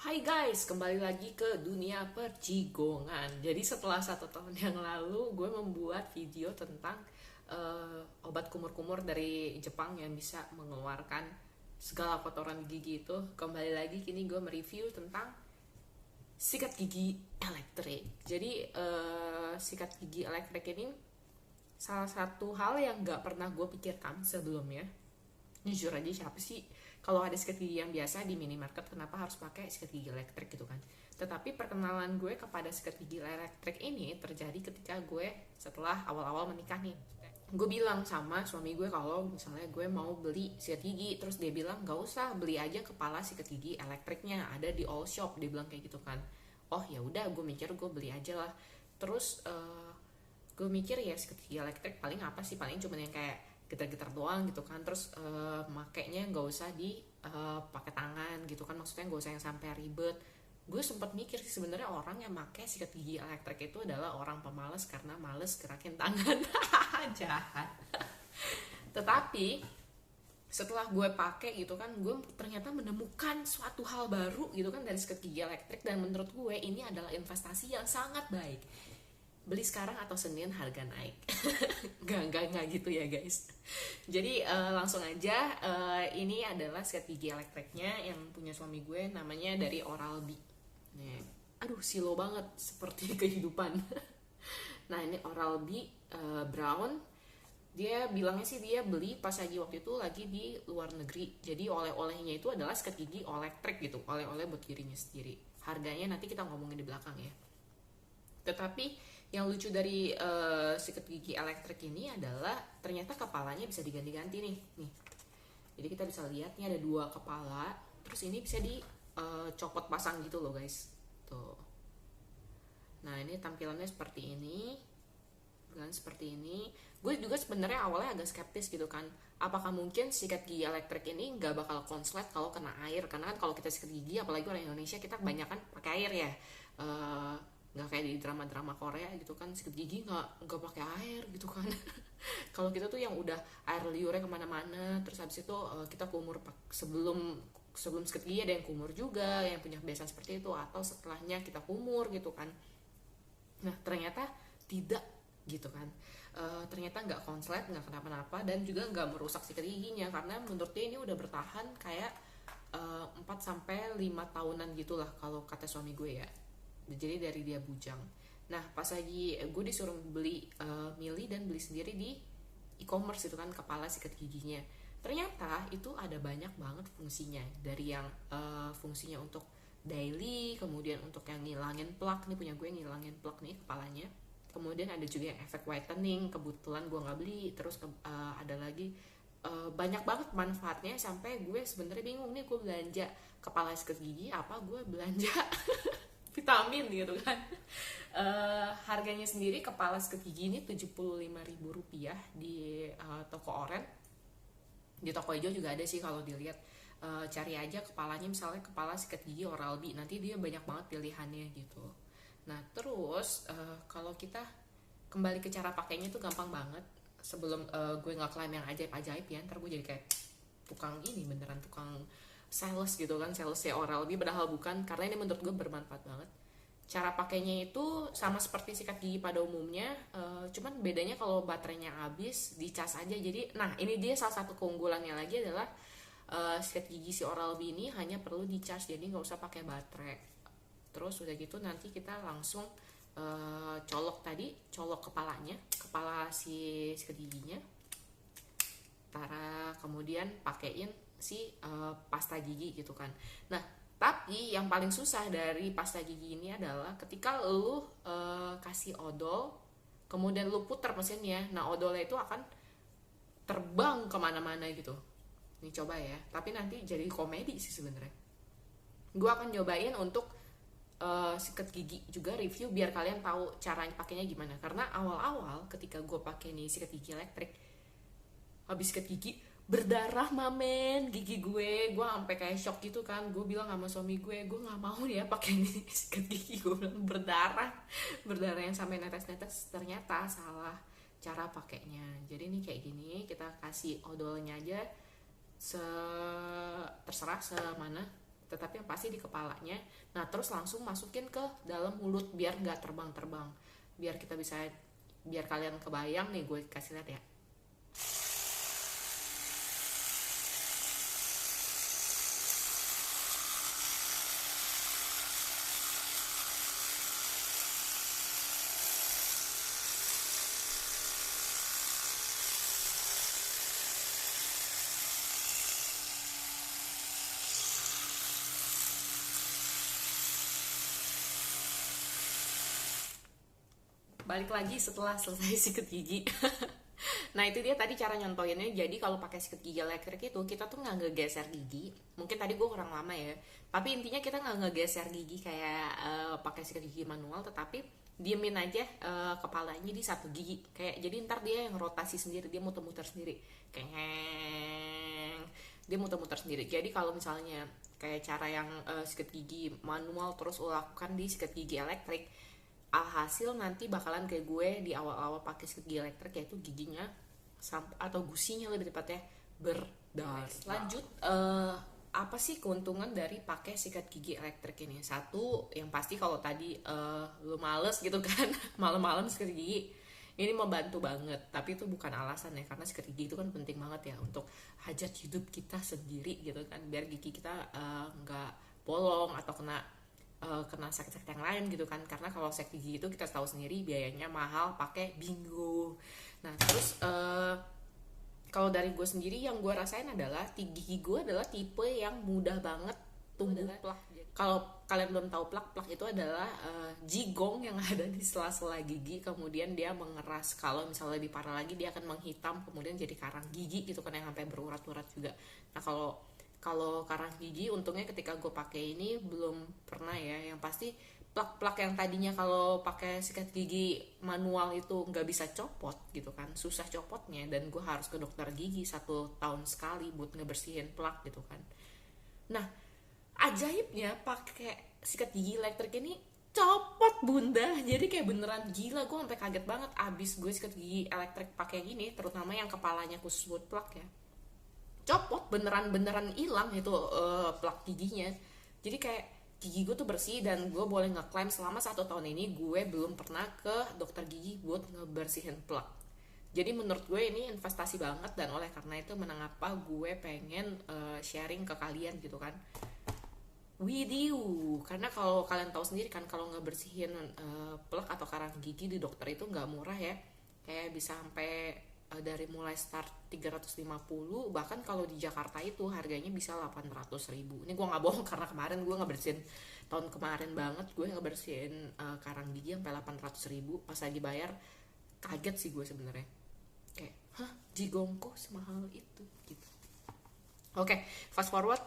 Hai guys, kembali lagi ke dunia percigongan. Jadi setelah 1 tahun yang lalu, gue membuat video tentang obat kumur-kumur dari Jepang yang bisa mengeluarkan segala kotoran gigi itu. Kembali lagi, kini gue mereview tentang sikat gigi elektrik. Jadi sikat gigi elektrik ini salah satu hal yang gak pernah gue pikirkan sebelumnya. Jujur aja, siapa sih kalau ada sikat gigi yang biasa di minimarket kenapa harus pakai sikat gigi elektrik gitu kan. Tetapi perkenalan gue kepada sikat gigi elektrik ini terjadi ketika gue setelah awal-awal menikah nih. Gue bilang sama suami gue kalau misalnya gue mau beli sikat gigi, terus dia bilang gak usah, beli aja kepala sikat gigi elektriknya, ada di all shop, dia bilang kayak gitu kan. Oh ya udah, gue mikir gue beli aja lah. Terus gue mikir ya sikat gigi elektrik paling apa sih, paling cuma yang kayak getar-getar doang gitu kan. Terus makainya nggak usah di pakai tangan gitu kan, maksudnya nggak usah yang sampai ribet. Gue sempat mikir sih sebenarnya orang yang pakai sikat gigi elektrik itu adalah orang pemalas karena males gerakin tangan. Jahat. Tetapi setelah gue pakai gitu kan, gue ternyata menemukan suatu hal baru gitu kan dari sikat gigi elektrik, dan menurut gue ini adalah investasi yang sangat baik. Beli sekarang atau Senin harga naik. Gak gitu ya guys. Jadi langsung aja, ini adalah sikat gigi elektriknya yang punya suami gue, namanya dari Oral-B. Nih, aduh silo banget seperti kehidupan. Nah ini Oral-B brown. Dia bilangnya sih dia beli pas lagi waktu itu lagi di luar negeri. Jadi oleh-olehnya itu adalah sikat gigi elektrik gitu, oleh-oleh buat dirinya sendiri. Harganya nanti kita ngomongin di belakang ya. Tetapi yang lucu dari sikat gigi elektrik ini adalah ternyata kepalanya bisa diganti-ganti nih. Jadi kita bisa lihat nih ada 2 kepala, terus ini bisa dicopot pasang gitu loh guys. Tuh. Nah ini tampilannya seperti ini, kan seperti ini. Gue juga sebenarnya awalnya agak skeptis gitu kan, apakah mungkin sikat gigi elektrik ini nggak bakal konslet kalau kena air, karena kan kalau kita sikat gigi apalagi orang Indonesia kita kebanyakan pakai air ya. Nggak kayak di drama-drama Korea gitu kan, sikat gigi nggak pakai air gitu kan. Kalau kita tuh yang udah air liurnya kemana-mana, terus habis itu kita kumur sebelum sebelum sikat gigi ada yang kumur juga, yang punya kebiasaan seperti itu, atau setelahnya kita kumur gitu kan. Nah ternyata tidak gitu kan. Ternyata nggak konslet, nggak kenapa-napa, dan juga nggak merusak sikat giginya, karena menurut dia ini udah bertahan kayak 4 sampai 5 tahunan gitulah kalau kata suami gue ya. Jadi dari dia bujang. Nah pas lagi gue disuruh beli, milih dan beli sendiri di e-commerce itu kan kepala sikat giginya, ternyata itu ada banyak banget fungsinya. Dari yang fungsinya untuk daily, kemudian untuk yang ngilangin plak, nih punya gue ngilangin plak nih kepalanya. Kemudian ada juga yang efek whitening, kebetulan gue nggak beli. Terus ada lagi banyak banget manfaatnya, sampai gue sebenarnya bingung nih gue belanja kepala sikat gigi apa gue belanja vitamin gitu kan. Harganya sendiri kepala sikat gigi ini Rp75.000 di toko oren. Di toko hijau juga ada sih kalau dilihat. Cari aja kepalanya, misalnya kepala sikat gigi Oral-B, nanti dia banyak banget pilihannya gitu. Nah terus kalau kita kembali ke cara pakainya tuh gampang banget. Sebelum gue ngeklaim yang ajaib-ajaib ya, ntar gue jadi kayak tukang ini beneran, tukang sales gitu kan, salesnya Oral-B, padahal bukan, karena ini menurut gue bermanfaat banget. Cara pakainya itu sama seperti sikat gigi pada umumnya, cuman bedanya kalau baterainya habis dicas aja. Jadi nah ini dia salah satu keunggulannya lagi adalah sikat gigi si Oral-B ini hanya perlu dicas, jadi nggak usah pakai baterai. Terus udah gitu nanti kita langsung colok kepalanya, kepala si sikat giginya, kemudian pakein si pasta gigi gitu kan. Nah tapi yang paling susah dari pasta gigi ini adalah ketika lu kasih odol, kemudian lu putar mesinnya, nah odolnya itu akan terbang kemana-mana gitu. Ini coba ya, tapi nanti jadi komedi sih sebenarnya. Gue akan nyobain untuk sikat gigi juga review biar kalian tahu caranya pakainya gimana. Karena awal-awal ketika gue pakai nih sikat gigi elektrik, habis sikat gigi berdarah mamen gigi gue sampai kayak shock gitu kan. Gue bilang sama suami gue nggak mau ya pakai ini sikat gigi. Gue bilang berdarah yang sampai netes-netes. Ternyata salah cara pakainya. Jadi ini kayak gini, kita kasih odolnya aja terserah semana tetapi yang pasti di kepalanya. Nah terus langsung masukin ke dalam mulut biar nggak terbang-terbang, biar kalian kebayang nih, gue kasih lihat ya. Balik lagi setelah selesai sikat gigi. Nah itu dia tadi cara nyontoinnya. Jadi kalau pakai sikat gigi elektrik itu kita tuh nggak ngegeser gigi. Mungkin tadi gue kurang lama ya, tapi intinya kita nggak ngegeser gigi kayak pakai sikat gigi manual, tetapi diemin aja kepalanya di satu gigi. Kayak jadi ntar dia yang rotasi sendiri, dia muter-muter sendiri, kayak dia muter-muter sendiri. Jadi kalau misalnya kayak cara yang sikat gigi manual terus lo lakukan di sikat gigi elektrik, alhasil nanti bakalan kayak gue di awal-awal pakai sikat gigi elektrik, yaitu giginya atau gusinya lebih tepatnya berdarah. Lanjut, apa sih keuntungan dari pakai sikat gigi elektrik ini? Satu, yang pasti kalau tadi lu males gitu kan malam-malam sikat gigi, ini membantu banget. Tapi itu bukan alasan ya, karena sikat gigi itu kan penting banget ya untuk hajat hidup kita sendiri gitu kan, biar gigi kita nggak bolong atau kena sakit-sakit yang lain gitu kan. Karena kalau sakit gigi itu kita tahu sendiri biayanya mahal, pakai bingo. Nah terus kalau dari gue sendiri yang gue rasain adalah gigi gue adalah tipe yang mudah banget tumbuh plak. Kalau kalian belum tahu, plak itu adalah jigong yang ada di sela-sela gigi, kemudian dia mengeras. Kalau misalnya lebih parah lagi dia akan menghitam, kemudian jadi karang gigi gitu kan, yang sampai berurat-urat juga. Nah kalau karang gigi, untungnya ketika gue pakai ini belum pernah ya. Yang pasti plak-plak yang tadinya kalau pakai sikat gigi manual itu nggak bisa copot gitu kan, susah copotnya, dan gue harus ke dokter gigi 1 tahun sekali buat ngebersihin plak gitu kan. Nah ajaibnya pakai sikat gigi elektrik ini copot bunda, jadi kayak beneran gila. Gue sampai kaget banget abis gue sikat gigi elektrik pakai gini, terutama yang kepalanya khusus buat plak ya, copot beneran hilang itu plak giginya. Jadi kayak gigi gue tuh bersih, dan gue boleh ngeklaim selama 1 tahun ini gue belum pernah ke dokter gigi buat ngebersihin plak. Jadi menurut gue ini investasi banget, dan oleh karena itu mengapa gue pengen sharing ke kalian gitu kan, with you. Karena kalau kalian tahu sendiri kan, kalau ngebersihin plak atau karang gigi di dokter itu nggak murah ya, kayak bisa sampai dari mulai start 350, bahkan kalau di Jakarta itu harganya bisa 800.000. Ini gue nggak bohong, karena kemarin gue ngebersihin, tahun kemarin banget gue ngebersihin karang gigi sampai 800.000. Pas lagi bayar kaget sih gue sebenarnya, kayak hah, jigongko semahal itu gitu. Oke, fast forward,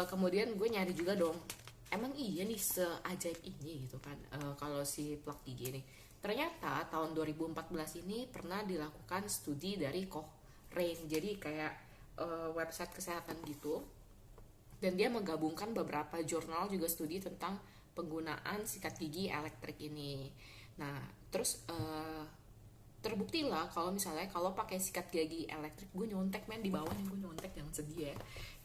kemudian gue nyari juga dong, emang iya nih seajaib ini gitu kan kalau si plak gigi ini. Ternyata tahun 2014 ini pernah dilakukan studi dari Cochrane, jadi kayak website kesehatan gitu, dan dia menggabungkan beberapa jurnal juga studi tentang penggunaan sikat gigi elektrik ini. Nah terus terbuktilah kalau misalnya kalau pakai sikat gigi elektrik, gue nyontek men di bawah nih, gue nyontek, jangan sedih ya.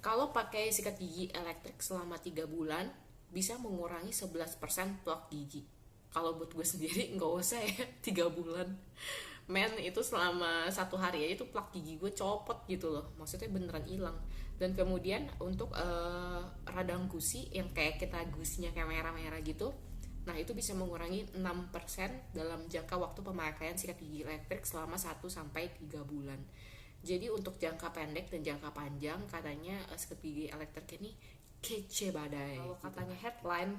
Kalau pakai sikat gigi elektrik selama 3 bulan bisa mengurangi 11% plak gigi. Kalau buat gue sendiri nggak usah ya 3 bulan men, itu selama 1 hari aja itu plak gigi gue copot gitu loh, maksudnya beneran hilang. Dan kemudian untuk radang gusi yang kayak kita gusinya kayak merah-merah gitu, nah itu bisa mengurangi 6% dalam jangka waktu pemakaian sikat gigi elektrik selama 1-3 bulan. Jadi untuk jangka pendek dan jangka panjang katanya sikat gigi elektrik ini kece badai. Kalau katanya headline,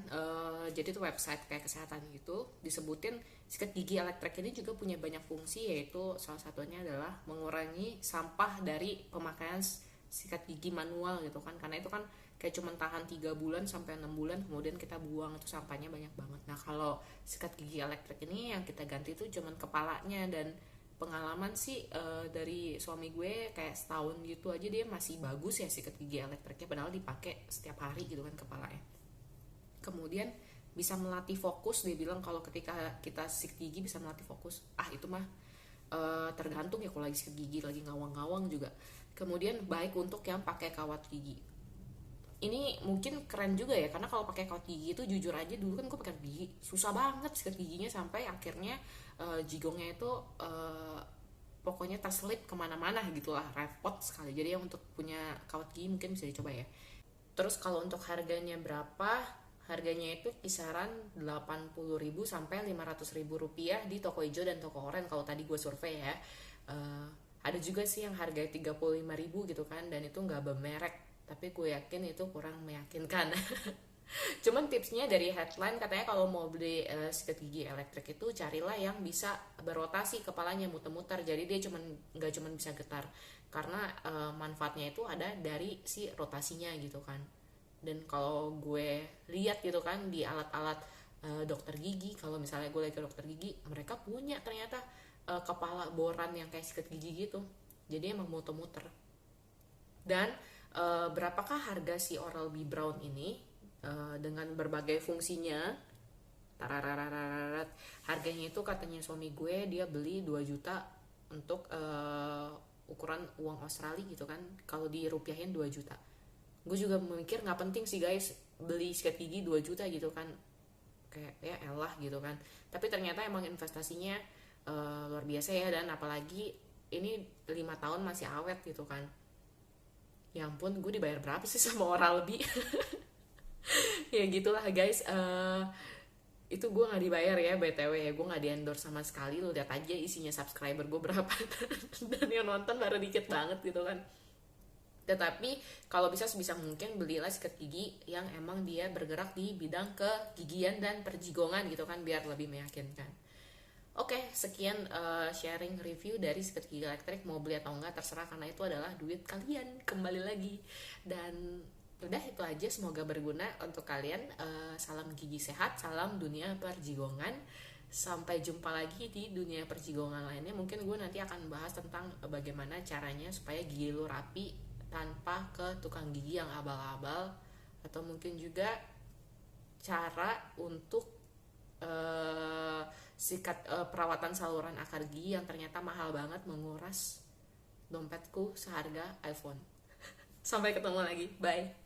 jadi itu website kayak kesehatan gitu, disebutin sikat gigi elektrik ini juga punya banyak fungsi, yaitu salah satunya adalah mengurangi sampah dari pemakaian sikat gigi manual gitu kan, karena itu kan kayak cuma tahan 3 bulan sampai 6 bulan kemudian kita buang, itu sampahnya banyak banget. Nah kalau sikat gigi elektrik ini yang kita ganti itu cuma kepalanya, dan pengalaman sih dari suami gue kayak setahun gitu aja dia masih bagus ya sikat gigi elektriknya, padahal dipakai setiap hari gitu kan kepalanya. Kemudian bisa melatih fokus, dia bilang kalau ketika kita sikat gigi bisa melatih fokus. Itu mah tergantung ya, kalau lagi sikat gigi lagi ngawang-ngawang juga. Kemudian baik untuk yang pakai kawat gigi. ini mungkin keren juga ya, karena kalau pakai kawat gigi itu jujur aja dulu kan gue pakai gigi susah banget sikat giginya, sampai akhirnya jigongnya itu pokoknya terselip kemana-mana gitulah, repot sekali. Jadi yang untuk punya kawat gigi mungkin bisa dicoba ya. Terus kalau untuk harganya berapa? Harganya itu kisaran 80.000 sampai 500.000 rupiah di toko hijau dan toko oranye kalau tadi gue survei ya. Ada juga sih yang harganya 35.000 gitu kan, dan itu nggak bermerek, tapi gue yakin itu kurang meyakinkan. Cuman tipsnya dari headline katanya kalau mau beli sikat gigi elektrik itu carilah yang bisa berotasi kepalanya, muter-muter. Jadi dia nggak cuman bisa getar, karena manfaatnya itu ada dari si rotasinya gitu kan. Dan kalau gue lihat gitu kan di alat-alat dokter gigi, kalau misalnya gue lagi ke dokter gigi, mereka punya ternyata kepala boran yang kayak sikat gigi gitu. Jadi emang muter-muter. Dan berapakah harga si Oral-B Brown ini dengan berbagai fungsinya? Tararararat. Harganya itu katanya suami gue, dia beli 2 juta untuk ukuran uang Australia gitu kan. Kalau dirupiahin 2 juta. Gue juga memikir nggak penting sih guys beli sikat gigi 2 juta gitu kan, kayak ya elah gitu kan. Tapi ternyata emang investasinya luar biasa ya, dan apalagi ini 5 tahun masih awet gitu kan. Ya ampun, gue dibayar berapa sih sama Oral-B? Ya gitulah guys. Itu gue nggak dibayar ya BTW ya, gue nggak di endorse sama sekali. Lo lihat aja isinya subscriber gue berapa dan yang nonton baru dikit banget gitu kan. Tetapi kalau bisa sebisa mungkin belilah sikat gigi yang emang dia bergerak di bidang kegigian dan perjigongan gitu kan, biar lebih meyakinkan. Oke, sekian sharing review dari sikat gigi elektrik. Mau beli atau enggak terserah, karena itu adalah duit kalian kembali lagi. Dan udah itu aja, semoga berguna untuk kalian. Salam gigi sehat, salam dunia perjigongan. Sampai jumpa lagi di dunia perjigongan lainnya. Mungkin gue nanti akan bahas tentang bagaimana caranya supaya gigi lo rapi tanpa ke tukang gigi yang abal-abal, atau mungkin juga cara untuk perawatan saluran akar gigi yang ternyata mahal banget, menguras dompetku seharga iPhone. Sampai ketemu lagi, bye.